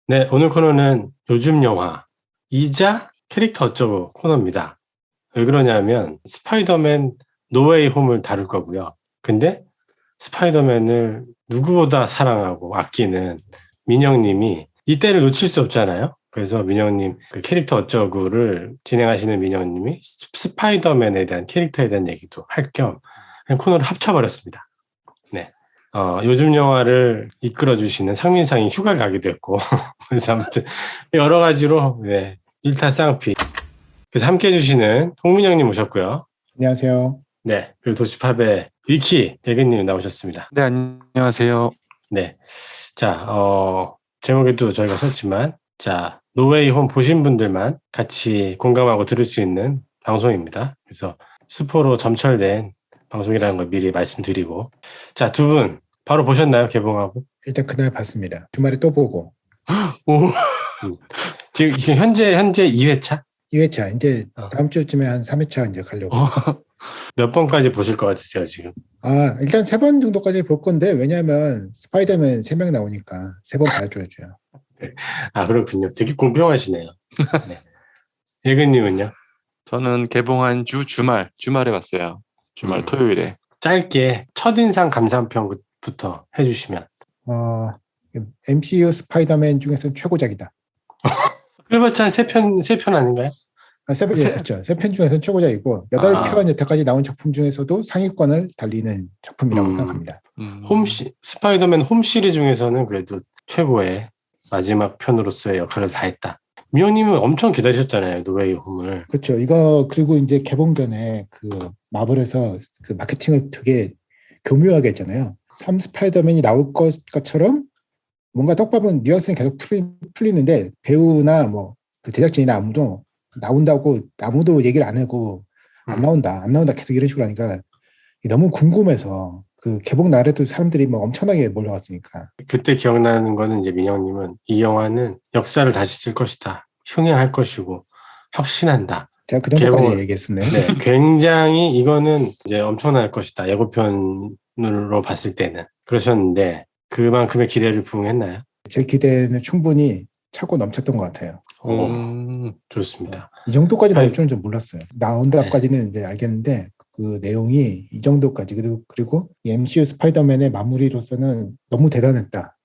네, 오늘 코너는 요즘 영화이자 캐릭터 어쩌고 코너입니다. 왜 그러냐면 스파이더맨 노웨이 홈을 다룰 거고요. 근데 스파이더맨을 누구보다 사랑하고 아끼는 민영님이 이때를 놓칠 수 없잖아요. 그래서 민영님 그 캐릭터 어쩌고를 진행하시는 민영님이 스파이더맨에 대한 캐릭터에 대한 얘기도 할 겸 그냥 코너를 합쳐버렸습니다. 네. 요즘 영화를 이끌어주시는 상민상이 휴가 가기도 했고 그래서 아무튼 여러 가지로 네, 일타쌍피. 그래서 함께 해주시는 홍민영님 오셨고요. 안녕하세요. 네, 그리고 도시팝의 위키 대근님 나오셨습니다. 네, 안녕하세요. 네, 자, 제목에도 저희가 썼지만, 자, 노웨이 홈 보신 분들만 같이 공감하고 들을 수 있는 방송입니다. 그래서 스포로 점철된 방송이라는 걸 미리 말씀드리고, 자, 두 분 바로 보셨나요? 개봉하고? 일단 그날 봤습니다. 주말에 또 보고. 오, 지금 현재 2회차? 2회차, 이제 다음 주쯤에 한 3회차 이제 가려고. 몇 번까지 보실 것 같으세요, 지금? 일단 3번 정도까지 볼 건데, 왜냐면 스파이더맨 3명 나오니까 3번 봐줘야죠. 아, 그렇군요. 되게 공평하시네요. 네. 예근님은요? 저는 개봉한 주말에 봤어요. 주말 토요일에. 짧게 첫인상 감상평부터 해주시면. MCU 스파이더맨 중에서 최고작이다. 그래봤자 한 세 편 아닌가요? 세 편 중에서는 최고작이고, 8편 여태까지 나온 작품 중에서도 상위권을 달리는 작품이라고 생각합니다. 스파이더맨 홈 시리즈 중에서는 그래도 최고의 마지막 편으로서의 역할을 다 했다. 미영님은 엄청 기다리셨잖아요, 노웨이 홈을. 그렇죠. 이거, 그리고 이제 개봉 전에 그 마블에서 그 마케팅을 되게 교묘하게 했잖아요. 3 스파이더맨이 나올 것처럼 뭔가 떡밥은 뉘앙스는 계속 풀리는데 배우나 뭐 그 제작진이나 아무도 나온다고 아무도 얘기를 안 하고 안 나온다 계속 이런 식으로 하니까 너무 궁금해서 그 개봉 날에도 사람들이 뭐 엄청나게 몰려왔으니까. 그때 기억나는 거는 이제 민영님은 이 영화는 역사를 다시 쓸 것이다. 흥행할 것이고 확신한다. 제가 그 정도까지 얘기했었네요. 네, 굉장히 이거는 이제 엄청날 것이다. 예고편으로 봤을 때는 그러셨는데 그만큼의 기대를 부응했나요? 제 기대는 충분히 차고 넘쳤던 것 같아요. 좋습니다. 이 정도까지 나올 줄은 좀 몰랐어요. 나온다까지는 이제 알겠는데 그 내용이 이 정도까지 그리고 이 MCU 스파이더맨의 마무리로서는 너무 대단했다.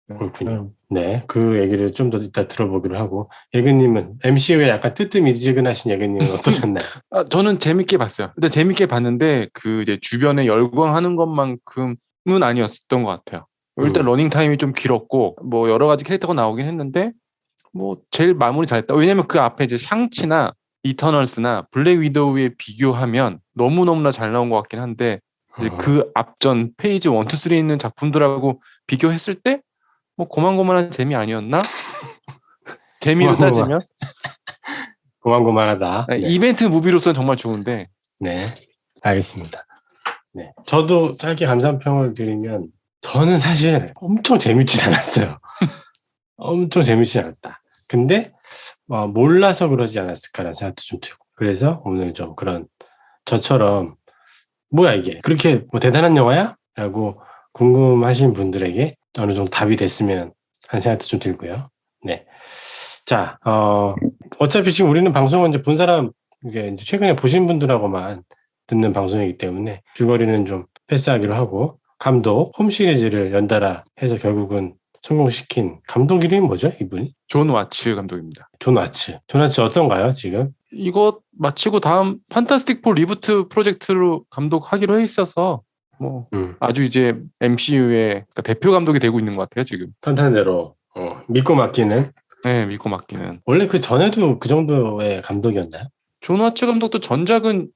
그렇군요. 네, 그 얘기를 좀 더 이따 들어보기로 하고 예근님은 MCU에 약간 뜨뜻미지근하신 예근님은 어떠셨나요? 저는 재밌게 봤어요. 근데 재밌게 봤는데 그 이제 주변에 열광하는 것만큼은 아니었던 것 같아요. 일단 러닝 타임이 좀 길었고 뭐 여러 가지 캐릭터가 나오긴 했는데 뭐 제일 마무리 잘했다. 왜냐면 그 앞에 이제 샹치나 이터널스나 블랙 위도우에 비교하면 너무너무나 잘 나온 것 같긴 한데 이제 그 앞전 페이지 1, 2, 3 있는 작품들하고 비교했을 때 뭐 고만고만한 재미 아니었나? 재미로 따지면 고만고만하다. 네. 이벤트 무비로서는 정말 좋은데. 네, 알겠습니다. 네, 저도 짧게 감상평을 드리면 저는 사실 엄청 재밌진 않았어요. 엄청 재밌진 않았다. 근데 몰라서 그러지 않았을까라는 생각도 좀 들고 그래서 오늘 좀 그런 저처럼 뭐야 이게 그렇게 뭐 대단한 영화야? 라고 궁금하신 분들에게 어느 정도 답이 됐으면 하는 생각도 좀 들고요. 네. 자, 어차피 지금 우리는 방송은 이제 본 사람, 이제 최근에 보신 분들하고만 듣는 방송이기 때문에 줄거리는 좀 패스하기로 하고 감독 홈 시리즈를 연달아 해서 결국은 성공시킨 감독 이름이 뭐죠? 이분이? 존 와츠 감독입니다. 존 와츠 어떤가요 지금? 이거 마치고 다음 판타스틱 4 리부트 프로젝트로 감독하기로 해 있어서 뭐 아주 이제 MCU의 대표 감독이 되고 있는 것 같아요 지금. 탄탄대로 믿고 맡기는. 네, 믿고 맡기는. 원래 그 전에도 그 정도의 감독이었나요? 존 와츠 감독도 전작은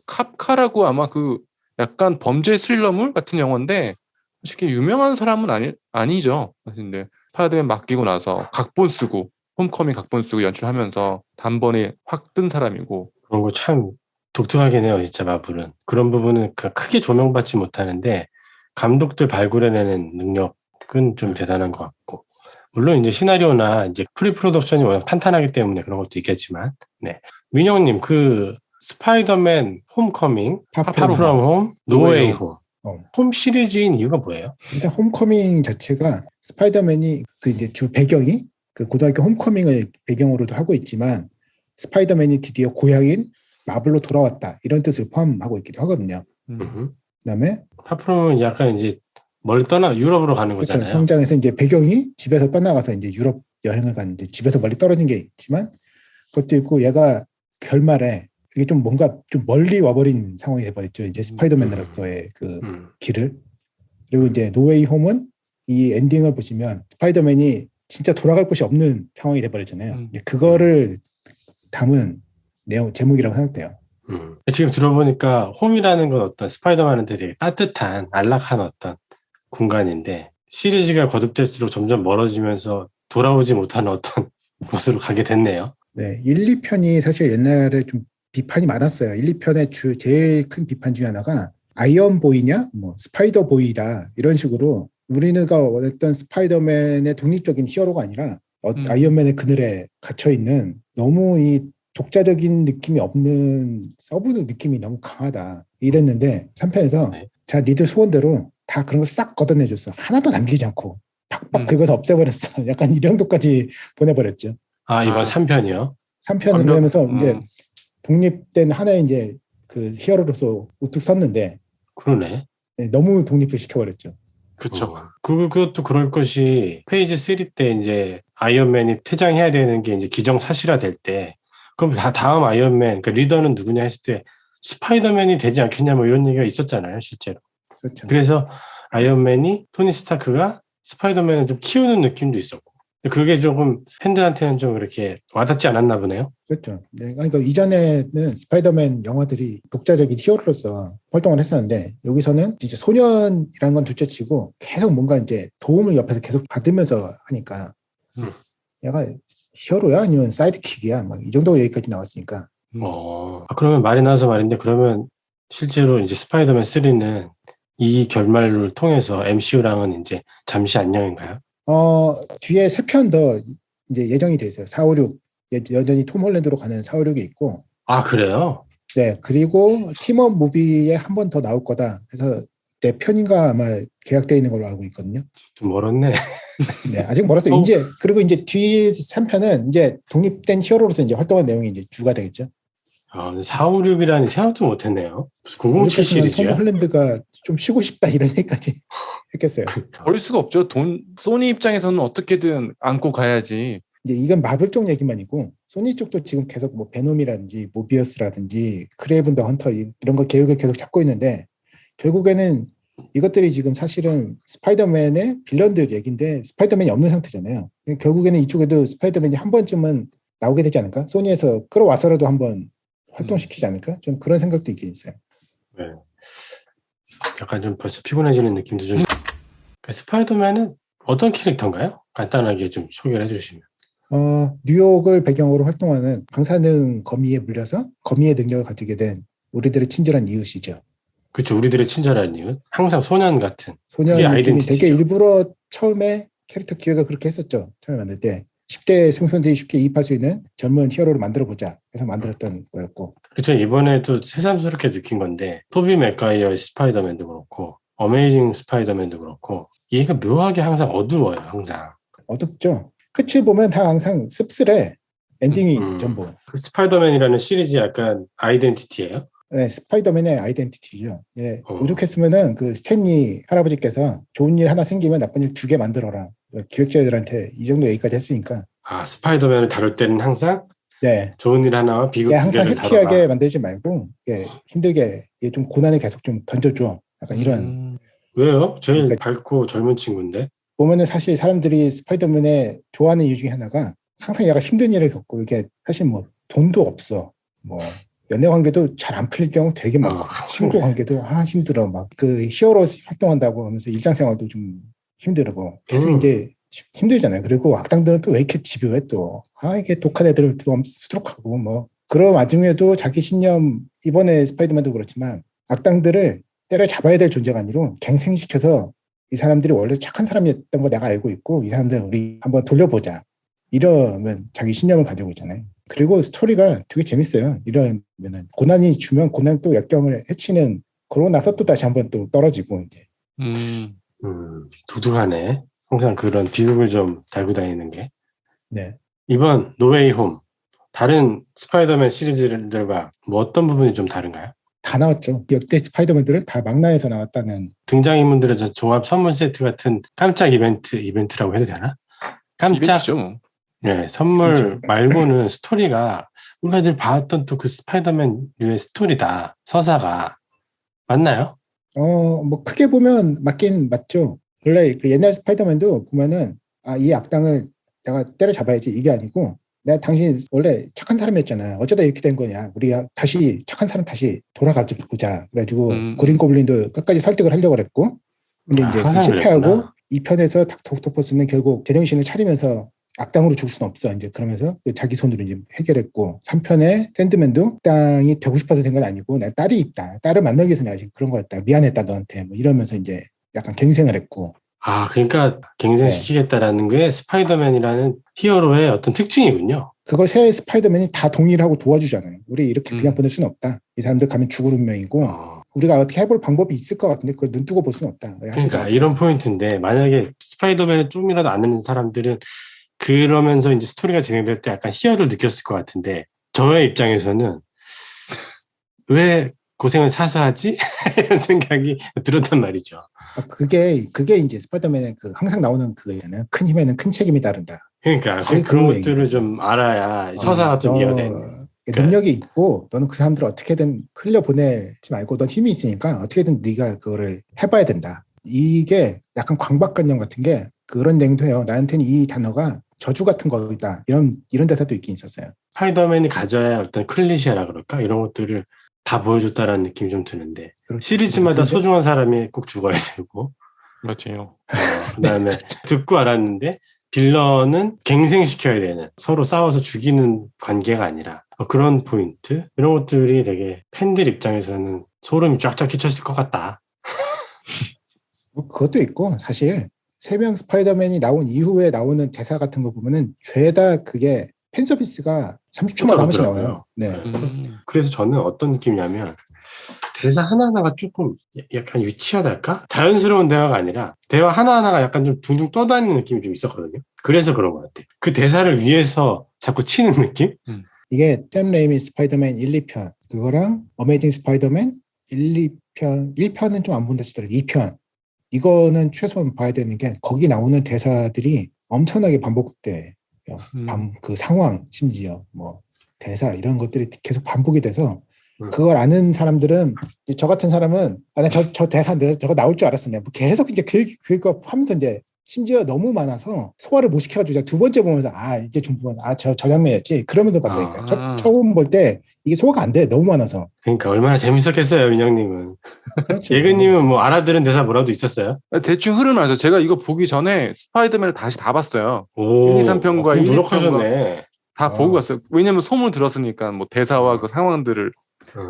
캅카라고 아마 그 약간 범죄 스릴러물 같은 영화인데 솔직히 유명한 사람은 아니죠. 근데 스파이더맨 맡기고 나서 각본 쓰고 홈커밍 각본 쓰고 연출하면서 단번에 확 뜬 사람이고. 그런 거 참 독특하긴 해요, 진짜 마블은. 그런 부분은 크게 조명받지 못하는데 감독들 발굴해내는 능력은 좀 대단한 것 같고. 물론 이제 시나리오나 이제 프리프로덕션이 워낙 탄탄하기 때문에 그런 것도 있겠지만, 네. 민영님, 그 스파이더맨 홈커밍, 파프롬 홈, 노웨이 홈. 홈 시리즈인 이유가 뭐예요? 일단 홈커밍 자체가 스파이더맨이 그 이제 주 배경이 그 고등학교 홈커밍을 배경으로도 하고 있지만 스파이더맨이 드디어 고향인 마블로 돌아왔다 이런 뜻을 포함하고 있기도 하거든요. 그다음에 하프로는 약간 이제 멀리 떠나 유럽으로 가는 그렇죠. 거잖아요. 성장해서 이제 배경이 집에서 떠나가서 이제 유럽 여행을 가는데 집에서 멀리 떨어진 게 있지만 그것도 있고 얘가 결말에 이게 좀 뭔가 좀 멀리 와버린 상황이 돼버렸죠. 이제 스파이더맨으로서의 그 길을. 그리고 이제 노웨이 홈은 이 엔딩을 보시면 스파이더맨이 진짜 돌아갈 곳이 없는 상황이 돼버렸잖아요. 그거를 담은 내용 제목이라고 생각돼요. 지금 들어보니까 홈이라는 건 어떤 스파이더맨한테 되게 따뜻한 안락한 어떤 공간인데 시리즈가 거듭될수록 점점 멀어지면서 돌아오지 못하는 어떤 곳으로 가게 됐네요. 네, 1, 2편이 사실 옛날에 좀 비판이 많았어요. 1, 2편의 제일 큰 비판 중에 하나가 아이언보이냐, 뭐 스파이더보이다 이런 식으로 우리가 원했던 스파이더맨의 독립적인 히어로가 아니라 아이언맨의 그늘에 갇혀있는 너무 이 독자적인 느낌이 없는 서브 느낌이 너무 강하다 이랬는데 3편에서 네. 자 니들 소원대로 다 그런 거 싹 걷어내줬어. 하나도 남기지 않고 팍팍 긁어서 없애버렸어. 약간 이 정도까지 보내버렸죠. 이번 3편이요? 3편을 보내면서 이제 독립된 하나의 이제 그 히어로로서 우뚝 섰는데 그러네. 네, 너무 독립을 시켜버렸죠. 그쵸. 그것도 그럴 것이 페이지 3 때 이제 아이언맨이 퇴장해야 되는 게 이제 기정사실화 될 때 그럼 다음 아이언맨, 그러니까 리더는 누구냐 했을 때 스파이더맨이 되지 않겠냐 뭐 이런 얘기가 있었잖아요, 실제로. 그렇죠. 그래서 아이언맨이 토니 스타크가 스파이더맨을 좀 키우는 느낌도 있었고 그게 조금 팬들한테는 좀 이렇게 와닿지 않았나 보네요. 그렇죠. 네, 그러니까 이전에는 스파이더맨 영화들이 독자적인 히어로로서 활동을 했었는데 여기서는 이제 소년이라는 건 둘째치고 계속 뭔가 이제 도움을 옆에서 계속 받으면서 하니까 얘가 히어로야 아니면 사이드킥이야 막 이 정도 얘기까지 나왔으니까. 그러면 말이 나와서 말인데 그러면 실제로 이제 스파이더맨 3는 이 결말을 통해서 MCU랑은 이제 잠시 안녕인가요? 뒤에 3편 더 이제 예정이 돼 있어요. 4, 5, 6 여전히 톰 홀랜드로 가는 4, 5, 6이 있고. 그래요? 네, 그리고 팀업 무비에 한 번 더 나올 거다. 그래서 4편인가 아마 계약되어 있는 걸로 알고 있거든요. 좀 멀었네. 네, 아직 멀었어요. 이제 그리고 이제 뒤 3편은 이제 독립된 히어로로서 이제 활동한 내용이 이제 주가 되겠죠. 4, 5, 6이라니 생각도 못했네요. 007 시리즈야? 톰 홀랜드가 좀 쉬고 싶다 이런 얘기까지 했겠어요. 버릴 수가 없죠. 소니 입장에서는 어떻게든 안고 가야지. 이제 이건 마블 쪽 얘기만이고 소니 쪽도 지금 계속 뭐 베놈이라든지 모비어스라든지 크레이븐 더 헌터 이런 거 계획을 계속 잡고 있는데 결국에는 이것들이 지금 사실은 스파이더맨의 빌런들 얘기인데 스파이더맨이 없는 상태잖아요. 결국에는 이쪽에도 스파이더맨이 한 번쯤은 나오게 되지 않을까? 소니에서 끌어와서라도 한번 활동시키지 않을까? 좀 그런 생각도 있긴 있어요. 네. 약간 좀 벌써 피곤해지는 느낌도 좀. 스파이더맨은 어떤 캐릭터인가요? 간단하게 좀 소개를 해주시면. 뉴욕을 배경으로 활동하는 방사능 거미에 물려서 거미의 능력을 가지게 된 우리들의 친절한 이웃이죠. 그렇죠. 우리들의 친절한 이웃. 항상 소년 같은. 소년 그게 느낌이 아이덴티티죠. 되게 일부러 처음에 캐릭터 기획을 그렇게 했었죠. 처음에 만들 때. 10대 청소년들이 쉽게 이입할 수 있는 젊은 히어로를 만들어보자 해서 만들었던 거였고. 그렇죠. 이번에도 새삼스럽게 느낀 건데 토비 맥과이어의 스파이더맨도 그렇고 어메이징 스파이더맨도 그렇고 얘가 묘하게 항상 어두워요. 항상. 어둡죠. 끝을 보면 다 항상 씁쓸해. 엔딩이 전부. 그 스파이더맨이라는 시리즈 약간 아이덴티티예요? 네, 스파이더맨의 아이덴티티죠. 예, 오죽했으면은 그 스탠리 할아버지께서 좋은 일 하나 생기면 나쁜 일 2개 만들어라. 기획자들한테 이 정도 얘기까지 했으니까. 스파이더맨을 다룰 때는 항상 네. 좋은 일 하나와 비극 두 항상 개를 해피하게 다뤄라. 만들지 말고 힘들게 좀 고난을 계속 좀 던져줘. 약간 이런. 왜요? 제일 그러니까 밝고 젊은 친구인데. 보면은 사실 사람들이 스파이더맨의 좋아하는 이유 중에 하나가 항상 얘가 힘든 일을 겪고 이게 사실 뭐 돈도 없어. 뭐 연애 관계도 잘 안 풀릴 경우 되게 많고 친구 관계도 힘들어. 막 그 히어로 활동한다고 하면서 일상생활도 좀 힘들고 계속 이제 힘들잖아요. 그리고 악당들은 또 왜 이렇게 집요해 또. 이게 독한 애들을 또 수두룩하고 뭐. 그런 와중에도 자기 신념 이번에 스파이더맨도 그렇지만 악당들을 때려잡아야 될 존재가 아니라 갱생시켜서 이 사람들이 원래 착한 사람이었던 거 내가 알고 있고 이 사람들 우리 한번 돌려보자. 이러면 자기 신념을 가지고 있잖아요. 그리고 스토리가 되게 재밌어요. 이러면은 고난이 주면 고난 또 역경을 해치는 그러고 나서 또 다시 한번 또 떨어지고 이제. 독특하네. 항상 그런 비극을 좀 달고 다니는 게. 네. 이번 노웨이 홈 다른 스파이더맨 시리즈들과 뭐 어떤 부분이 좀 다른가요? 다 나왔죠. 역대 스파이더맨들은 다 망라에서 나왔다는. 등장인물들의 저 종합 선물 세트 같은 깜짝 이벤트라고 해도 되나? 깜짝 이벤트죠 뭐. 네, 선물 그렇죠. 말고는 스토리가 우리가 늘 봤던 또 그 스파이더맨류의 스토리다. 서사가 맞나요? 뭐 크게 보면 맞긴 맞죠. 원래 그 옛날 스파이더맨도 보면은 이 악당을 내가 때려잡아야지 이게 아니고 내가 당신 원래 착한 사람이었잖아. 어쩌다 이렇게 된 거냐. 우리가 다시 착한 사람 다시 돌아가자 보자. 그래가지고 그린 고블린도 끝까지 설득을 하려고 그랬고 근데 이제 항상 실패하고 그랬구나. 2편에서 닥터오크토퍼스는 결국 제정신을 차리면서 악당으로 죽을 수는 없어. 이제 그러면서 자기 손으로 이제 해결했고 3편에 샌드맨도 악당이 되고 싶어서 된 건 아니고 내 딸이 있다. 딸을 만나기 위해서 내가 지금 그런 거였다. 미안했다 너한테. 뭐 이러면서 이제 약간 갱생을 했고 그러니까 갱생시키겠다라는 게 스파이더맨이라는 히어로의 어떤 특징이군요. 그걸 새 스파이더맨이 다 동의를 하고 도와주잖아요. 우리 이렇게 그냥 보낼 수는 없다. 이 사람들 가면 죽을 운명이고 우리가 어떻게 해볼 방법이 있을 것 같은데 그걸 눈 뜨고 볼 수는 없다. 그러니까 이런 포인트인데 만약에 스파이더맨을 좀이라도 아는 사람들은 그러면서 이제 스토리가 진행될 때 약간 희열을 느꼈을 것 같은데 저의 입장에서는 왜 고생을 사서 하지? 이런 생각이 들었단 말이죠. 그게 이제 스파이더맨의 그 항상 나오는 그거잖아요. 큰 힘에는 큰 책임이 따른다. 그러니까 그런 것들을 좀 알아야 서사가 좀 이해가 되는. 능력이 있고 너는 그 사람들을 어떻게든 흘려보내지 말고 넌 힘이 있으니까 어떻게든 네가 그거를 해봐야 된다. 이게 약간 강박관념 같은 게 그런 얘기도 해요. 나한테는 이 단어가 저주 같은 거다. 이런 대사도 있긴 있었어요. 스파이더맨이 가져야 어떤 클리셰라 그럴까? 이런 것들을 다 보여줬다라는 느낌이 좀 드는데 시리즈마다 소중한 사람이 꼭 죽어야 되고 맞아요. 그다음에 듣고 알았는데 빌런은 갱생시켜야 되는 서로 싸워서 죽이는 관계가 아니라 그런 포인트 이런 것들이 되게 팬들 입장에서는 소름이 쫙쫙 끼쳤을 것 같다. 그것도 있고 사실 3명 스파이더맨이 나온 이후에 나오는 대사 같은 거 보면은 죄다 그게 팬 서비스가 30초마다 한 번씩 나와요. 네. 그래서 저는 어떤 느낌이냐면 대사 하나하나가 조금 약간 유치하달까? 자연스러운 대화가 아니라 대화 하나하나가 약간 좀 둥둥 떠다니는 느낌이 좀 있었거든요. 그래서 그런 것 같아. 그 대사를 위해서 자꾸 치는 느낌? 이게 샘 레이미 스파이더맨 1, 2편 그거랑 어메이징 스파이더맨 1, 2편 1편은 좀 안 본다 치더라도 2편 이거는 최소한 봐야 되는 게 거기 나오는 대사들이 엄청나게 반복돼요. 그 상황 심지어 뭐 대사 이런 것들이 계속 반복이 돼서 그걸 아는 사람들은 저 같은 사람은 저 대사 저거 나올 줄 알았어. 내가 계속 이제 그거 하면서 이제 심지어 너무 많아서 소화를 못 시켜가지고 2번째 보면서 이제 좀 보면서 저 장면이었지 그러면서 봤다니까. 처음 볼 때 이게 소화가 안 돼. 너무 많아서. 그러니까 얼마나 재밌었겠어요, 민영님은. 그렇죠. 예근님은 뭐 알아들은 대사 뭐라도 있었어요? 대충 흐름을 알죠. 제가 이거 보기 전에 스파이더맨을 다시 다 봤어요. 1, 2, 3편과 1, 2편과 노력하셨네. 다 보고 갔어요. 왜냐면 소문 들었으니까 뭐 대사와 그 상황들을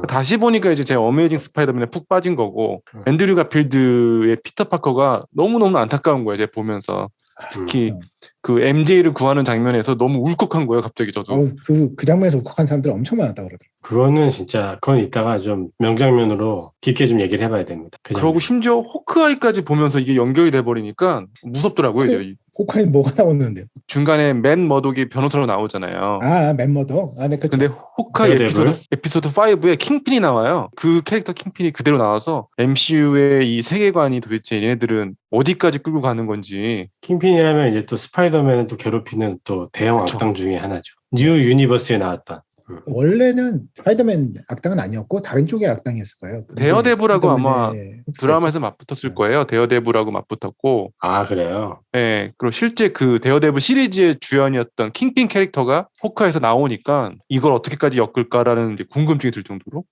다시 보니까 이제 제가 어메이징 스파이더맨에 푹 빠진 거고 앤드류 가필드의 피터 파커가 너무너무 안타까운 거예요. 제가 보면서 특히 그 MJ를 구하는 장면에서 너무 울컥한 거예요. 갑자기 저도. 그 장면에서 울컥한 사람들 엄청 많았다고 그러더라고요. 그거는 진짜 그건 이따가 좀 명장면으로 깊게 좀 얘기를 해봐야 됩니다. 그러고 심지어 호크아이까지 보면서 이게 연결이 돼버리니까 무섭더라고요. 이제. 호크아이 뭐가 나오는데요? 중간에 맨 머독이 변호사로 나오잖아요. 맨 머독. 네, 그렇죠. 근데 호크아이 에피소드 5에 킹핀이 나와요. 그 캐릭터 킹핀이 그대로 나와서 MCU의 이 세계관이 도대체 얘네들은 어디까지 끌고 가는 건지. 킹핀이라면 이제 또 스파이더맨을 또 괴롭히는 또 대형 악당 중에 하나죠. 뉴 유니버스에 나왔던. 원래는 스파이더맨 악당은 아니었고 다른 쪽의 악당이었을 거예요. 데어데블하고 아마 드라마에서 맞붙었을 거예요. 데어데블하고 맞붙었고. 그래요? 네. 그리고 실제 그 데어데블 시리즈의 주연이었던 킹핀 캐릭터가 호크아이에서 나오니까 이걸 어떻게까지 엮을까라는 이제 궁금증이 들 정도로.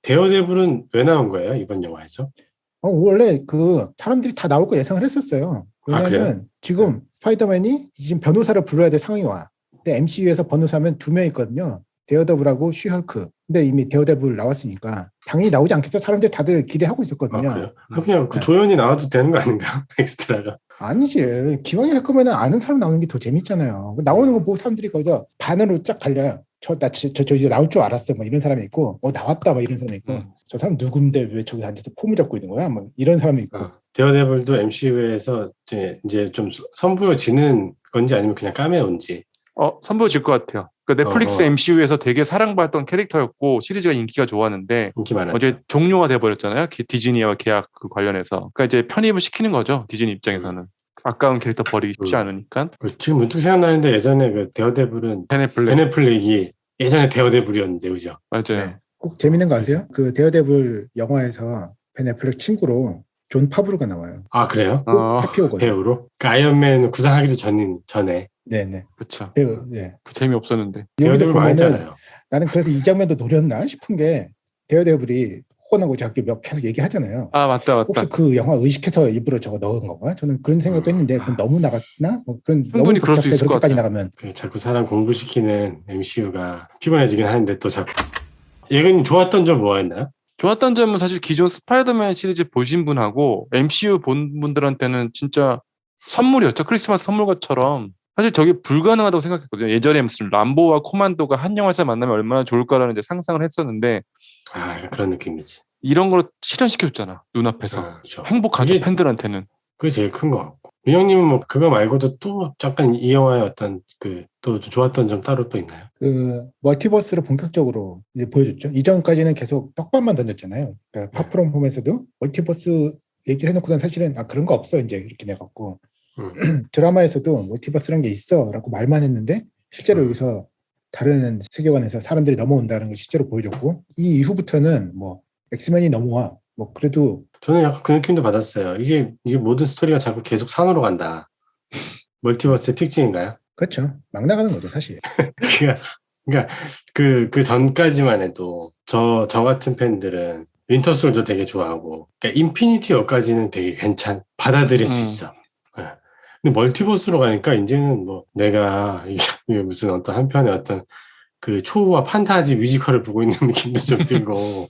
데어데블은 왜 나온 거예요? 이번 영화에서? 원래 그 사람들이 다 나올 거 예상을 했었어요. 왜냐하면 지금 스파이더맨이 지금 변호사를 불러야 될 상황이 와. 근데 MCU에서 변호사면 2명 있거든요. 데어데블하고 쉬헐크. 근데 이미 데어데블 나왔으니까 당연히 나오지 않겠어? 사람들 다들 기대하고 있었거든요. 그래요? 그냥 그 조연이 나와도 되는 거 아닌가? 엑스트라가. 아니지. 기왕에 할 거면 아는 사람 나오는 게 더 재밌잖아요. 나오는 거 보고 사람들이 거기서 반으로 쫙 달려요. 저 이제 나올 줄 알았어. 막 이런 사람이 있고, 나왔다. 막 이런 사람이 있고, 저 사람 누군데 왜 저기 앉아서 폼을 잡고 있는 거야? 막 이런 사람이 있고. 데어데블도 MCU에서 이제 좀 선보여지는 건지 아니면 그냥 까메오인지. 선보여질 것 같아요. 그 넷플릭스 MCU에서 되게 사랑받던 캐릭터였고 시리즈가 인기가 좋았는데 인기 많았죠. 어제 종료가 돼버렸잖아요. 디즈니와 계약 관련해서. 그러니까 이제 편입을 시키는 거죠. 디즈니 입장에서는. 아까운 캐릭터 버리기 쉽지 않으니까. 지금 문득 생각나는데 예전에 그 데어데블은 벤 애플렉이 예전에 데어데블이었는데 그죠? 맞아요. 네. 꼭 재밌는 거 아세요? 그 데어데블 영화에서 벤 애플렉 친구로 존 파브로가 나와요. 아 그래요? 해피오거든요. 배우로? 그 아이언맨 구상하기도 전에. 네네. 그렇죠. 배우. 네. 재미없었는데. 데어데블 많이 보면은 했잖아요. 나는 그래서 이 장면도 노렸나 싶은 게 데어데블이 호건하고 자꾸 몇 계속 얘기하잖아요. 맞다. 혹시 그 영화 의식해서 일부러 저거 넣은 건가? 저는 그런 생각도 했는데 그건 너무 나갔나? 그런 충분히 너무 그럴 수 복잡해 있을 것 그렇게까지 같아요. 나가면. 자꾸 사람 공부시키는 MCU가 피곤해지긴 하는데 또 자꾸 예근님 좋았던 점 뭐였나요? 좋았던 점은 사실 기존 스파이더맨 시리즈 보신 분하고 MCU 본 분들한테는 진짜 선물이었죠. 크리스마스 선물처럼. 사실 저게 불가능하다고 생각했거든요. 예전에 무슨 람보와 코만도가 한 영화에서 만나면 얼마나 좋을까라는 이제 상상을 했었는데 그런 느낌이지. 이런 걸 실현시켜줬잖아. 눈앞에서. 그렇죠. 행복하죠. 팬들한테는. 그게 제일 큰 것 같고. 민영님은 뭐 그거 말고도 또 약간 이 영화의 어떤 또 좋았던 점 따로 또 있나요? 그 멀티버스를 본격적으로 이제 보여줬죠. 이전까지는 계속 떡밥만 던졌잖아요. 그러니까 파프롬 홈에서도 멀티버스 얘기를 해놓고는 사실은 그런 거 없어 이제 이렇게 돼갖고 드라마에서도 멀티버스라는 게 있어라고 말만 했는데 실제로 여기서 다른 세계관에서 사람들이 넘어온다는 걸 실제로 보여줬고 이 이후부터는 뭐 엑스맨이 넘어와 뭐 그래도 저는 약간 그 느낌도 받았어요. 이게 모든 스토리가 자꾸 계속 산으로 간다. 멀티버스의 특징인가요? 그렇죠. 막 나가는 거죠 사실. 그러니까 그 전까지만 해도 저 같은 팬들은 윈터솔저 되게 좋아하고 그러니까 인피니티 워까지는 되게 받아들일 수 있어. 근데 멀티버스로 가니까 이제는 뭐 내가 이게 무슨 어떤 한편의 어떤 그 초우와 판타지 뮤지컬을 보고 있는 느낌도 좀 들고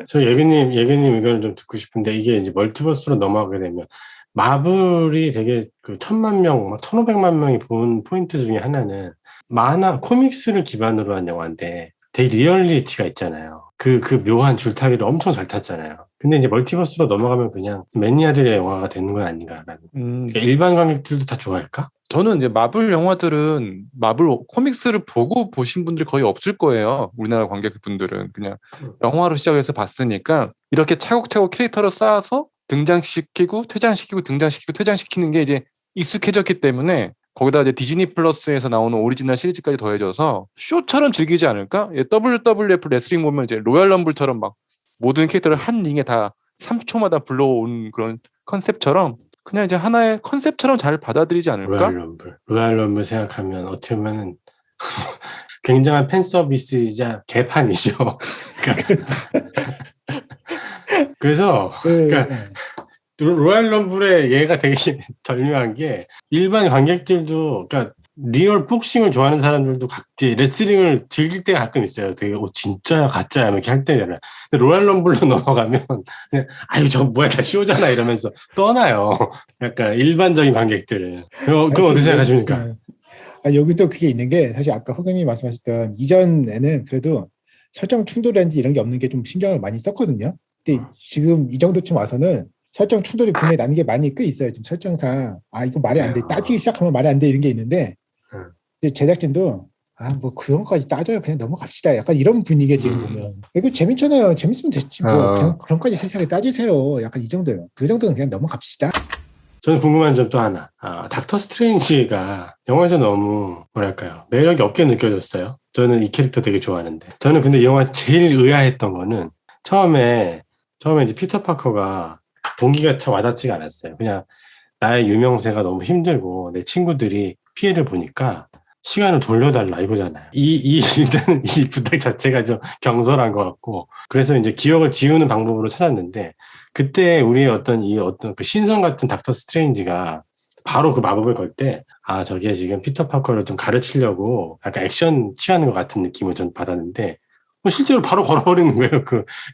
저 예근님 의견을 좀 듣고 싶은데 이게 이제 멀티버스로 넘어가게 되면 마블이 되게 그 1,000만 명, 막 1,500만 명이 본 포인트 중에 하나는 만화, 코믹스를 기반으로 한 영화인데 되게 리얼리티가 있잖아요. 그 묘한 줄타기를 엄청 잘 탔잖아요. 근데 이제 멀티버스로 넘어가면 그냥 매니아들의 영화가 되는 건 아닌가라는. 그러니까 일반 관객들도 다 좋아할까? 저는 이제 마블 영화들은 마블 코믹스를 보고 보신 분들이 거의 없을 거예요. 우리나라 관객분들은 그냥 영화로 시작해서 봤으니까 이렇게 차곡차곡 캐릭터를 쌓아서 등장시키고 퇴장시키는 게 이제 익숙해졌기 때문에 거기다 이제 디즈니 플러스에서 나오는 오리지널 시리즈까지 더해져서 쇼처럼 즐기지 않을까? WWF 레슬링 보면 이제 로얄 럼블처럼 막 모든 캐릭터를 한 링에 다 30초마다 불러온 그런 컨셉처럼 그냥 이제 하나의 컨셉처럼 잘 받아들이지 않을까? 로얄 럼블 생각하면 어떻게 보면 굉장한 팬 서비스이자 개판이죠. 그래서 로얄 럼블의 얘가 되게 절묘한 게 일반 관객들도 그러니까 리얼 복싱을 좋아하는 사람들도 각지 레슬링을 즐길 때가 가끔 있어요. 되게 진짜야 가짜야 이렇게 할 때잖아요. 근데 로얄 럼블로 넘어가면 그냥 아유 저거 뭐야 다 쇼잖아 이러면서 떠나요. 약간 일반적인 관객들은. 그럼 어떻게 생각하십니까? 여기도 그게 있는 게 사실 아까 허경이 말씀하셨던 이전에는 그래도 설정 충돌이라든지 이런 게 없는 게 좀 신경을 많이 썼거든요. 근데 지금 이 정도쯤 와서는 설정 충돌이 분명히 나는 게 많이 꽤 있어요. 지금 설정상 이거 말이 안 돼. 따지기 시작하면 말이 안 돼 이런 게 있는데 이제 제작진도 뭐 그런 거까지 따져요. 그냥 넘어갑시다. 약간 이런 분위기에 지금 보면 이거 재밌잖아요. 재밌으면 됐지 뭐 그냥 그런 거까지 세세하게 따지세요. 약간 이 정도요. 그 정도는 그냥 넘어갑시다. 저는 궁금한 점 또 하나. 닥터 스트레인지가 영화에서 너무 뭐랄까요 매력이 없게 느껴졌어요. 저는 이 캐릭터 되게 좋아하는데 저는 근데 이 영화에서 제일 의아했던 거는 처음에 이제 피터 파커가 동기가 참 와닿지가 않았어요. 그냥 나의 유명세가 너무 힘들고 내 친구들이 피해를 보니까 시간을 돌려달라 이거잖아요. 일단 이 부탁 자체가 좀 경솔한 것 같고 그래서 이제 기억을 지우는 방법으로 찾았는데 그때 우리의 어떤 그 신성 같은 닥터 스트레인지가 바로 그 마법을 걸 때 저게 지금 피터 파커를 좀 가르치려고 약간 액션 취하는 것 같은 느낌을 전 받았는데 실제로 바로 걸어버리는 거예요.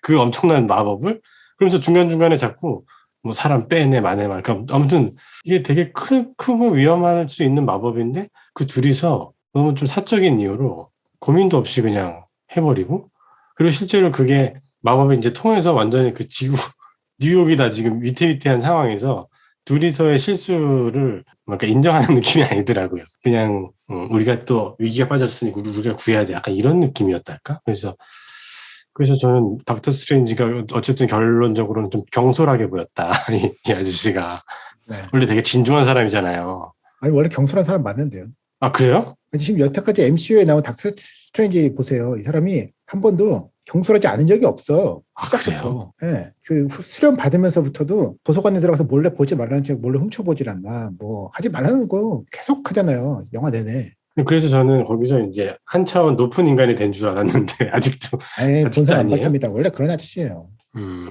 그 엄청난 마법을. 그러면서 중간중간에 자꾸 뭐 사람 빼내 마네 막 그러니까 아무튼 이게 되게 크고 위험할 수 있는 마법인데 그 둘이서 너무 좀 사적인 이유로 고민도 없이 그냥 해버리고, 그리고 실제로 그게 마법이 이제 통해서 완전히 그 지구 뉴욕이다 지금 위태위태한 상황에서 둘이서의 실수를 뭔가 인정하는 느낌이 아니더라고요. 그냥 우리가 또 위기가 빠졌으니 우리가 구해야 돼. 약간 이런 느낌이었달까? 그래서 저는 닥터 스트레인지가 어쨌든 결론적으로는 좀 경솔하게 보였다. 이 아저씨가. 네. 원래 되게 진중한 사람이잖아요. 아니 원래 경솔한 사람 맞는데요. 아, 그래요? 지금 여태까지 MCU에 나온 닥터 스트레인지 보세요. 이 사람이 한 번도 경솔하지 않은 적이 없어. 아, 시작부터. 예. 그 수련 받으면서부터도 도서관에 들어가서 몰래 보지 말라는 책 몰래 훔쳐보질 않나. 뭐 하지 말라는 거 계속 하잖아요. 영화 내내. 그래서 저는 거기서 이제 한 차원 높은 인간이 된 줄 알았는데 아직도 본성 안 아니에요? 바뀝니다. 원래 그런 아저씨예요.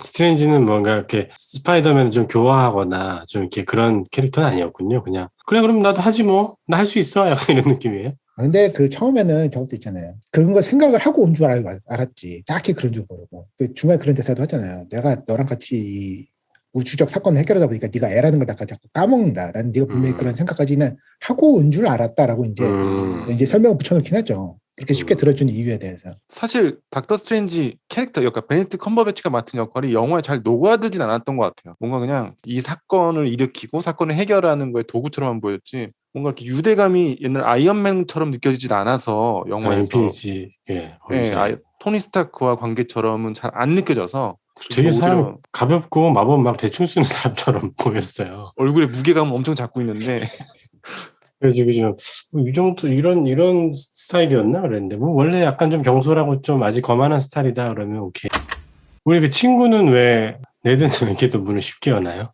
스트레인지는 뭔가 이렇게 스파이더맨을 좀 교화하거나 좀 이렇게 그런 캐릭터는 아니었군요. 그냥 그래 그럼 나도 하지 뭐 나 할 수 있어 약간 이런 느낌이에요. 근데 그 처음에는 저것도 있잖아요. 그런 거 생각을 하고 온 줄 알았지. 딱히 그런 줄 모르고. 그 중간에 그런 대사도 하잖아요. 내가 너랑 같이 이 우주적 사건을 해결하다 보니까 네가 애라는 걸 자꾸 까먹는다. 난 네가 분명히 그런 생각까지는 하고 온 줄 알았다라고 이제 설명을 붙여놓긴 하죠. 그렇게 쉽게 들어주는 이유에 대해서. 사실 닥터 스트레인지 캐릭터 역할 베네딕트 컴버배치가 맡은 역할이 영화에 잘 녹아들진 않았던 것 같아요. 뭔가 그냥 이 사건을 일으키고 사건을 해결하는 거에 도구처럼만 보였지 뭔가 이렇게 유대감이 옛날 아이언맨처럼 느껴지진 않아서 영화에서 인피니티 토니 스타크와 관계처럼은 잘 안 느껴져서 되게 사람이 오히려 가볍고 마법 막 대충 쓰는 사람처럼 보였어요. 얼굴에 무게감은 엄청 잡고 있는데 그래서 이 정도 이런 스타일이었나 그랬는데 뭐 원래 약간 좀 경솔하고 좀 아직 거만한 스타일이다 그러면 오케이. 우리 그 친구는 왜 내드는 왜 이렇게 또 문을 쉽게 여나요?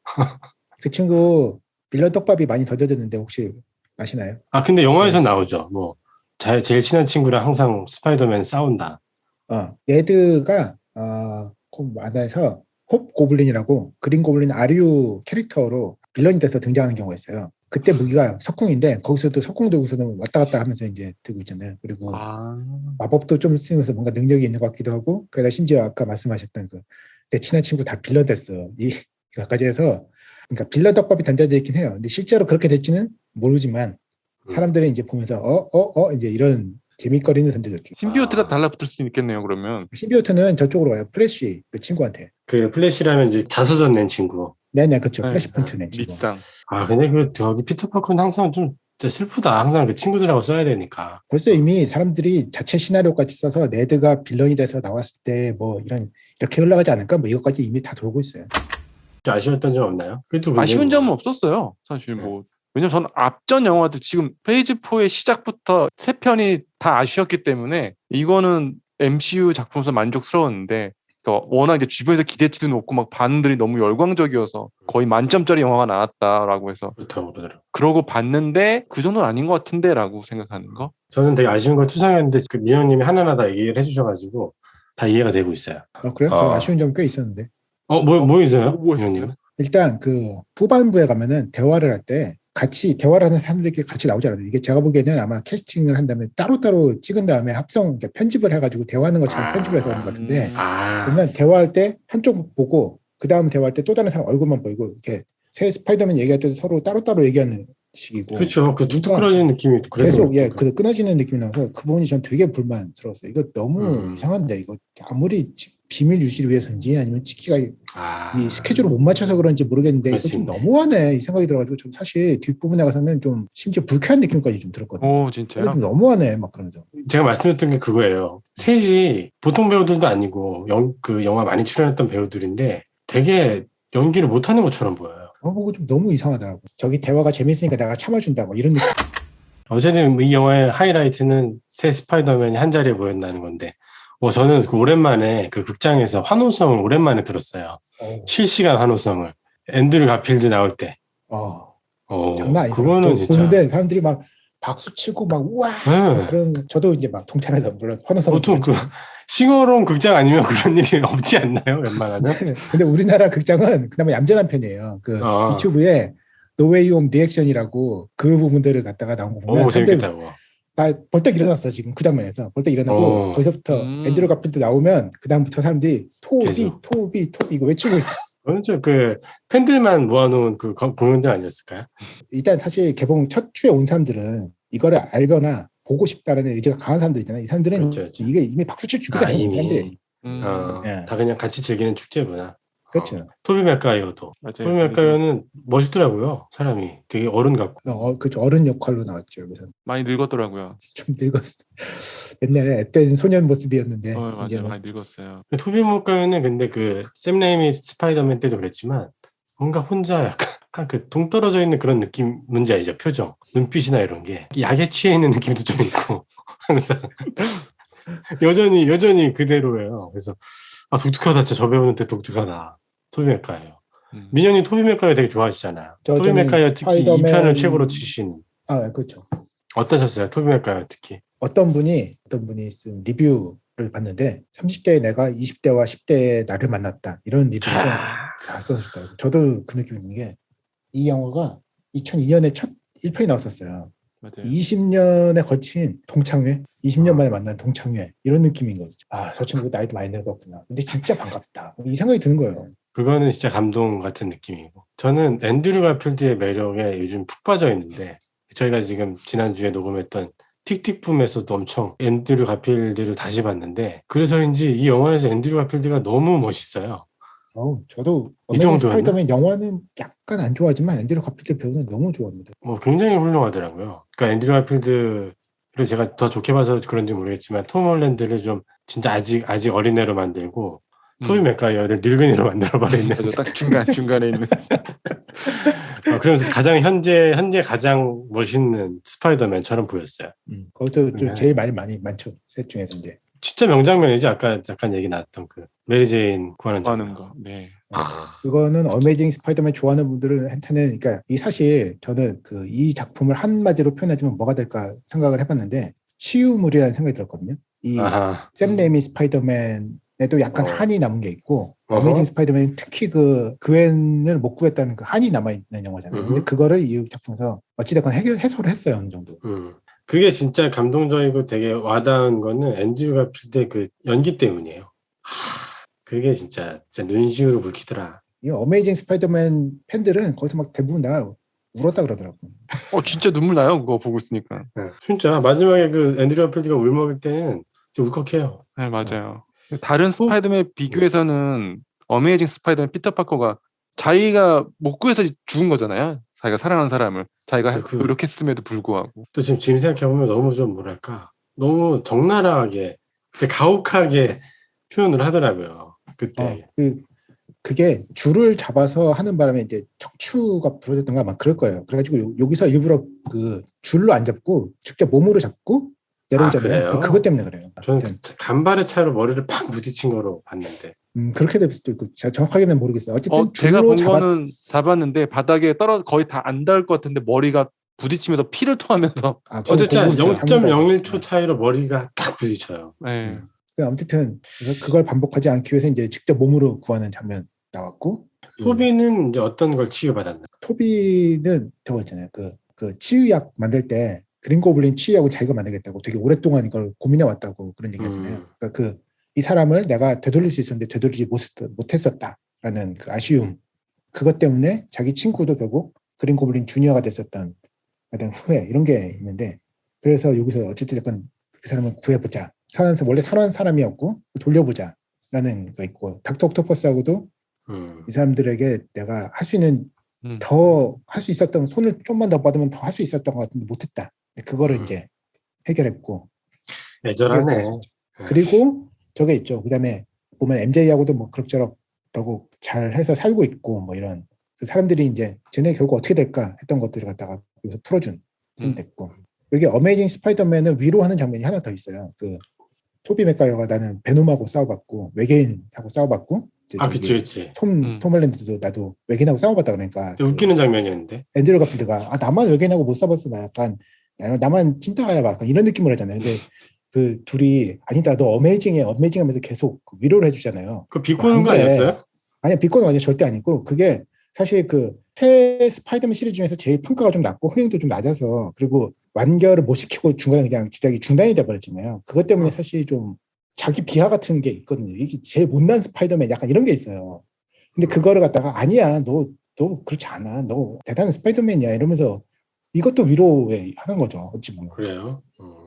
그 친구 빌런 떡밥이 많이 더뎌졌는데 혹시 아시나요? 아 근데 영화에서 나오죠. 뭐 제일 친한 친구랑 항상 스파이더맨 싸운다. 네드가 만화에서 홉 고블린이라고 그린 고블린 아류 캐릭터로 빌런이 돼서 등장하는 경우가 있어요. 그때 무기가 석궁인데 거기서도 석궁 들고서는 왔다 갔다 하면서 이제 들고 있잖아요. 그리고 마법도 좀 쓰면서 뭔가 능력이 있는 것 같기도 하고 그러다 심지어 아까 말씀하셨던 내 친한 친구 다 빌런 됐어. 이까지 해서 그러니까 빌런 떡밥이 던져져 있긴 해요. 근데 실제로 그렇게 될지는 모르지만 사람들이 이제 보면서 이제 이런 재미거리는 던져줬죠. 신비오트가 달라붙을 수 있겠네요. 그러면 신비오트는 저쪽으로 와요. 플래시 그 친구한테. 그 플래시라면 이제 자서전 낸 친구. 네네 그렇죠. 플래시 폰트 낸 친구. 밉상. 아 근데 저기 피터 파커는 항상 좀 슬프다. 항상 그 친구들하고 써야 되니까. 벌써 이미 사람들이 자체 시나리오까지 써서 네드가 빌런이 돼서 나왔을 때 뭐 이렇게 흘러가지 않을까 뭐 이것까지 이미 다 돌고 있어요. 좀 아쉬웠던 점 없나요? 아쉬운 점은 없었어요. 사실 뭐 왜냐면 저는 앞전 영화도 지금 페이지 4의 시작부터 3편이 다 아쉬웠기 때문에 이거는 MCU 작품에서 만족스러웠는데 그러니까 워낙 이제 주변에서 기대치도 높고 막 반응들이 너무 열광적이어서 거의 만점짜리 영화가 나왔다라고 해서 그러고 봤는데 그 정도는 아닌 것 같은데라고 생각하는 거. 저는 되게 아쉬운 걸 투성이었는데 그 민호님이 하나하나 다 얘기를 해주셔가지고 다 이해가 되고 있어요. 그래요? 저는 아쉬운 점 꽤 있었는데. 뭐 있어요? 뭐 있어요? 일단 그 후반부에 가면은 대화를 할 때 같이 대화를 하는 사람들끼리 같이 나오지 않아요. 이게 제가 보기에는 아마 캐스팅을 한다면 따로따로 찍은 다음에 그러니까 편집을 해가지고 대화하는 것처럼 편집을 해서 하는 것 같은데 그러면 대화할 때 한쪽 보고 그 다음 대화할 때 또 다른 사람 얼굴만 보이고 이렇게 새 스파이더맨 얘기할 때도 서로 따로따로 얘기하는 식이고 그렇죠. 그 뚝뚝 끊어지는 느낌이 계속 그 끊어지는 느낌이 나서 그 부분이 전 되게 불만스러웠어요. 이거 너무 이상한데 이거 아무리 비밀 유지를 위해서인지 아니면 찍기가 이 스케줄을 못 맞춰서 그런지 모르겠는데 이거 좀 너무하네 이 생각이 들어가지고 좀 사실 뒷부분에 가서는 좀 심지어 불쾌한 느낌까지 좀 들었거든요. 오 진짜요? 좀 너무하네 막 그러면서. 제가 말씀드렸던 게 그거예요. 셋이 보통 배우들도 아니고 그 영화 많이 출연했던 배우들인데 되게 연기를 못하는 것처럼 보여요. 보고 좀 너무 이상하더라고. 저기 대화가 재밌으니까 내가 참아준다 뭐 이런 느낌. 어쨌든 이 영화의 하이라이트는 새 스파이더맨이 한 자리에 모였다는 건데 저는 오랜만에 그 극장에서 환호성을 오랜만에 들었어요. 실시간 환호성을. 앤드류 가필드 나올 때. 장난 아니다. 그거는 진짜. 보는데 사람들이 막 박수 치고 막 우와 그런 저도 이제 막 동참해서 물론 환호성. 보통 그 싱어롱 극장 아니면 그런 일이 없지 않나요? 웬만하면. 근데 우리나라 극장은 그나마 얌전한 편이에요. 그 유튜브에 노웨이 홈 리액션이라고 그 부분들을 갖다가 나온 거 보면 재밌겠다. 나 벌떡 일어났어 지금 그 장면에서 벌떡 일어나고 거기서부터 앤드류 가필드 나오면 그 다음부터 사람들이 토비 이거 외치고 있어. 그건 좀 그 팬들만 모아놓은 그 공연장 아니었을까요? 일단 사실 개봉 첫 주에 온 사람들은 이거를 알거나 보고 싶다라는 의지가 강한 사람들 있잖아요. 이 사람들은 그렇죠, 그렇죠. 이게 이미 박수칠 준비가 된 이미. 사람들이. 예. 다 그냥 같이 즐기는 축제구나. 그렇죠. 토비 맥가이어도. 토비 맞아요. 맥가이어는 멋있더라고요. 사람이 되게 어른 같고. 그렇죠. 어른 역할로 나왔죠. 여기서 많이 늙었더라고요. 좀 늙었어. 옛날에 앳된 소년 모습이었는데 맞아요. 이제는 많이 늙었어요. 토비 맥가이어는 근데 그 샘 레이미 스파이더맨 때도 그랬지만 뭔가 혼자 약간 그 동떨어져 있는 그런 느낌 뭔지 알죠? 표정, 눈빛이나 이런 게 약에 취해 있는 느낌도 좀 있고 항상 여전히 그대로예요. 그래서 독특하다. 진짜 저 배우는 데 독특하다. 토비 맥가이어. 민현이 토비 맥가이어 되게 좋아하시잖아요. 토비 저는 맥가이어 특히 스파이더맨- 2편을 최고로 치신. 그렇죠. 어떠셨어요? 토비 맥가이어 특히. 어떤 분이 쓴 리뷰를 봤는데 30대의 내가 20대와 10대의 나를 만났다 이런 리뷰에서 잘 써주셨더라고요. 저도 그 느낌이 드는 게 이 영화가 2002년에 첫 1편이 나왔었어요. 맞아요. 20년에 거친 동창회, 20년 만에 만난 동창회 이런 느낌인 거죠. 저 친구 나이도 많이 늙었구나. 근데 진짜 반갑다. 이 생각이 드는 거예요. 그거는 진짜 감동 같은 느낌이고. 저는 앤드류 가필드의 매력에 요즘 푹 빠져 있는데 저희가 지금 지난주에 녹음했던 틱틱붐에서도 엄청 앤드류 가필드를 다시 봤는데 그래서인지 이 영화에서 앤드류 가필드가 너무 멋있어요. 저도 이 어메이징 정도였나? 스파이더맨 영화는 약간 안 좋아하지만 앤드류 가필드 배우는 너무 좋아합니다. 굉장히 훌륭하더라고요. 그러니까 앤드류 가필드를 제가 더 좋게 봐서 그런지 모르겠지만 톰 홀랜드를 좀 진짜 아직 어린애로 만들고 토비 맥가이어를 늙은이로 만들어버리는. 맞아, 딱 중간에 있는. 그러면서 현재 가장 멋있는 스파이더맨처럼 보였어요. 그것도 좀 네. 제일 말이 많죠. 셋 중에서 이제. 진짜 명장면이죠. 아까 잠깐 얘기 나왔던 그 메리 제인 구하는 하는 장면. 거. 네. 그거는 어메이징 스파이더맨 좋아하는 분들한테는 그러니까 이 사실 저는 이 작품을 한마디로 표현하자면 뭐가 될까 생각을 해봤는데 치유물이라는 생각이 들었거든요. 이 아하. 샘 레이미 스파이더맨에도 약간 한이 남은 게 있고 어허. 어메이징 스파이더맨 특히 그웬을 못 구했다는 그 한이 남아있는 영화잖아요. 근데 그거를 이 작품에서 어찌됐건 해소를 했어요. 어느 정도. 그게 진짜 감동적이고 되게 와닿은 거는 앤드류 가필드의 그 연기 때문이에요. 그게 진짜 눈시울을 붉히더라. 이 어메이징 스파이더맨 팬들은 거기서 막 대부분 다 울었다 그러더라고요. 진짜 눈물 나요. 그거 보고 있으니까. 네. 진짜 마지막에 그 앤드류 가필드가 울먹일 때는 진짜 울컥해요. 네, 맞아요. 다른 스파이더맨 비교해서는 어메이징 스파이더맨 피터 파커가 자기가 못 구해서 죽은 거잖아요. 자기가 사랑하는 사람을 자기가 노력했음에도 불구하고. 또 지금 생각해보면 너무 좀 뭐랄까 너무 적나라하게 가혹하게 표현을 하더라고요. 그때. 그게 줄을 잡아서 하는 바람에 이제 척추가 부러졌던가 막 그럴 거예요. 그래가지고 여기서 일부러 그 줄로 안 잡고 직접 몸으로 잡고 내려오잖아요. 그래요? 그것 때문에 그래요. 저는 간발의 차로 머리를 팍 부딪힌 거로 봤는데. 그렇게 될 수도 있고 정확하게는 모르겠어요. 어쨌든 제가 줄로 본 거는 잡았는데 바닥에 거의 다 안 닿을 것 같은데 머리가 부딪히면서 피를 토하면서 어쨌든 보고 있어요. 0.01초 차이로 머리가 딱 부딪혀요. 네. 아무튼 그래서 그걸 반복하지 않기 위해서 이제 직접 몸으로 구하는 장면 나왔고. 토비는 이제 어떤 걸 치유받았나? 토비는 저거 있잖아요. 그 치유약 만들 때 그린 고블린 치유약을 자기가 만들겠다고 되게 오랫동안 이걸 고민해 왔다고 그런 얘기 하잖아요. 그러니까 이 사람을 내가 되돌릴 수 있었는데 되돌리지 못했었다라는 그 아쉬움. 그것 때문에 자기 친구도 결국 그린 고블린 주니어가 됐었던 어떤 후회 이런 게 있는데 그래서 여기서 어쨌든 약간 그 사람을 구해보자. 원래 살아난 사람이었고 돌려보자라는 거 있고 닥터 옥토퍼스하고도 이 사람들에게 내가 할 수 있는 더 할 수 있었던 손을 좀만 더 받으면 더 할 수 있었던 것 같은데 못했다. 그거를 이제 해결했고. 애절하네. 그리고 저게 있죠. 그다음에 보면 MJ하고도 뭐 그럭저럭 더욱 잘 해서 살고 있고 뭐 이런 그 사람들이 이제 쟤네 결국 어떻게 될까 했던 것들을 갖다가 여기서 풀어준 셈 됐고. 여기 어메이징 스파이더맨을 위로하는 장면이 하나 더 있어요. 그 토비 맥가이어가 나는 베놈하고 싸워봤고 외계인하고 싸워봤고. 그치. 톰 홀랜드도 나도 외계인하고 싸워봤다 그러니까. 웃기는 장면이었는데. 앤드류 가필드가 나만 외계인하고 못 싸웠어. 나 약간 나만 찐따가야 막 이런 느낌을 하잖아요. 근데 그 둘이 아니다 너 어메이징하면서 계속 위로를 해주잖아요. 그 비꼬는 거 아니었어요? 아니야 비꼬는 거 아니야 절대 아니고 그게 사실 그 새 스파이더맨 시리즈 중에서 제일 평가가 좀 낮고 흥행도 좀 낮아서 그리고 완결을 못 시키고 중간에 그냥 제작이 중단이 돼버렸잖아요. 그것 때문에 사실 좀 자기 비하 같은 게 있거든요. 이게 제일 못난 스파이더맨 약간 이런 게 있어요. 근데 그거를 갖다가 아니야 너 그렇지 않아 너 대단한 스파이더맨이야 이러면서 이것도 위로에 하는 거죠. 어찌 보면. 그래요.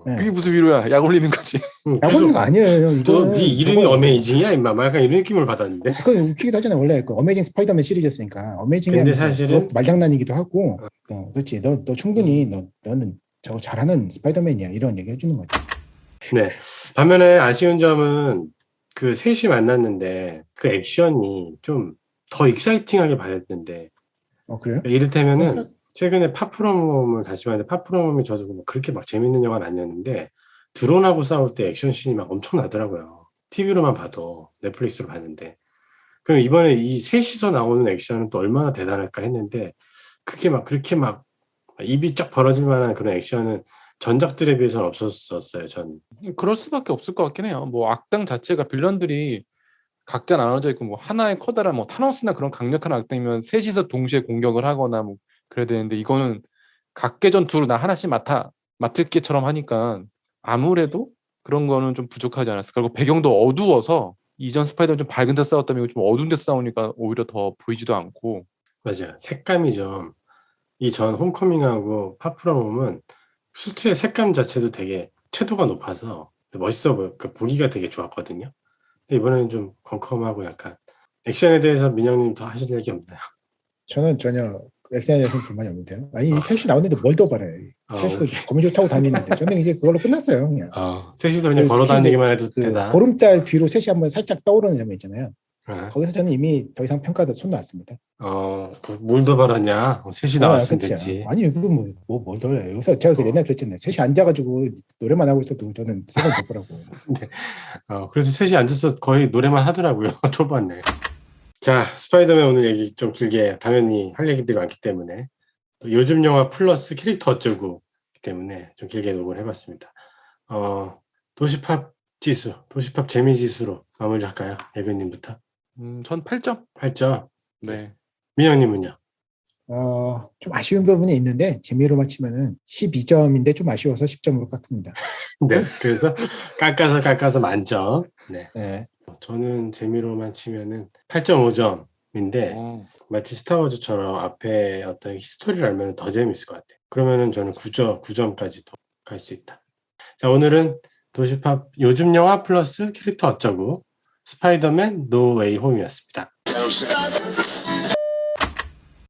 네. 그게 무슨 위로야? 약 올리는 거지. 약 올리는 거 아니에요. 너 이거는 네 이름이 저거- 어메이징이야 임마. 약간 이런 느낌을 받았는데. 그건 웃기기도 하잖아요. 원래 그 어메이징 스파이더맨 시리즈였으니까 어메이징이 근데 아니라 사실은- 그것도 말장난이기도 하고 그렇지. 너 충분히 너는 저거 잘하는 스파이더맨이야. 이런 얘기 해주는 거죠. 네. 반면에 아쉬운 점은 그 셋이 만났는데 그 액션이 좀 더 익사이팅하게 발했는데 그래요? 이를테면은 최근에 파프로mom을 다시 봤는데 파프로mom이 저도 뭐 그렇게 막 재밌는 영화는 아니었는데 드론하고 싸울 때 액션씬이 막 엄청 나더라고요. TV로만 봐도 넷플릭스로 봤는데 그럼 이번에 이 셋이서 나오는 액션은 또 얼마나 대단할까 했는데 그게 막 그렇게 막 입이 쫙 벌어질 만한 그런 액션은 전작들에 비해서는 없었어요. 전. 그럴 수밖에 없을 것 같긴 해요. 뭐 악당 자체가 빌런들이 각자 나눠져 있고 뭐 하나의 커다란 뭐 타노스나 그런 강력한 악당이면 셋이서 동시에 공격을 하거나 뭐 그래야 되는데 이거는 각계 전투로 나 하나씩 맡을 게처럼 하니까 아무래도 그런 거는 좀 부족하지 않았을까. 그리고 배경도 어두워서 이전 스파이더는 좀 밝은 데 싸웠다면 이거 좀 어두운 데 싸우니까 오히려 더 보이지도 않고. 맞아요. 색감이 좀 이 전 홈커밍하고 파프로mom은 수트의 색감 자체도 되게 채도가 높아서 멋있어 보여. 그 보기가 되게 좋았거든요. 근데 이번에는 좀 컴컴하고 약간 액션에 대해서 민영님 더 하실 얘기 없나요? 저는 전혀 액션에 대해서는 불만이 없는데요. 아니 이 셋이 나오는데 뭘 더 바래? 셋이서 오케이. 거미줄 타고 다니는데 저는 이제 그걸로 끝났어요. 그냥. 셋이서 그냥 그 걸어 특히 다니기만 해도 그 되다. 보름달 뒤로 셋이 한번 살짝 떠오르는 장면 있잖아요. 네. 거기서 저는 이미 더 이상 평가도 손 놨습니다. 뭘 더 바랐냐? 셋이 나왔으면 그치. 됐지. 아니 이거 뭘 더래? 여기서 제가 그 옛날 그랬잖아요. 셋이 앉아가지고 노래만 하고 있어도 저는 세번 볼 거라고. 그래서 셋이 앉아서 거의 노래만 하더라고요. 초반에. 자, 스파이더맨 오늘 얘기 좀 길게 당연히 할 얘기들이 많기 때문에 또 요즘 영화 플러스 캐릭터 어쩌고 때문에 좀 길게 녹음을 해봤습니다. 도시팝 지수, 도시팝 재미 지수로 마무리할까요? 예근님부터. 전 8점. 8점. 네. 민영님은요? 좀 아쉬운 부분이 있는데 재미로만 치면은 12점인데 좀 아쉬워서 10점으로 깎습니다. 네. 그래서 깎아서 만점. 네. 네. 저는 재미로만 치면은 8.5점인데 어, 마치 스타워즈처럼 앞에 어떤 히스토리를 알면 더 재밌을 것 같아요. 그러면은 저는 9점까지도 갈 수 있다. 자, 오늘은 도시팝 요즘 영화 플러스 캐릭터 어쩌고 스파이더맨 노 웨이 홈이었습니다.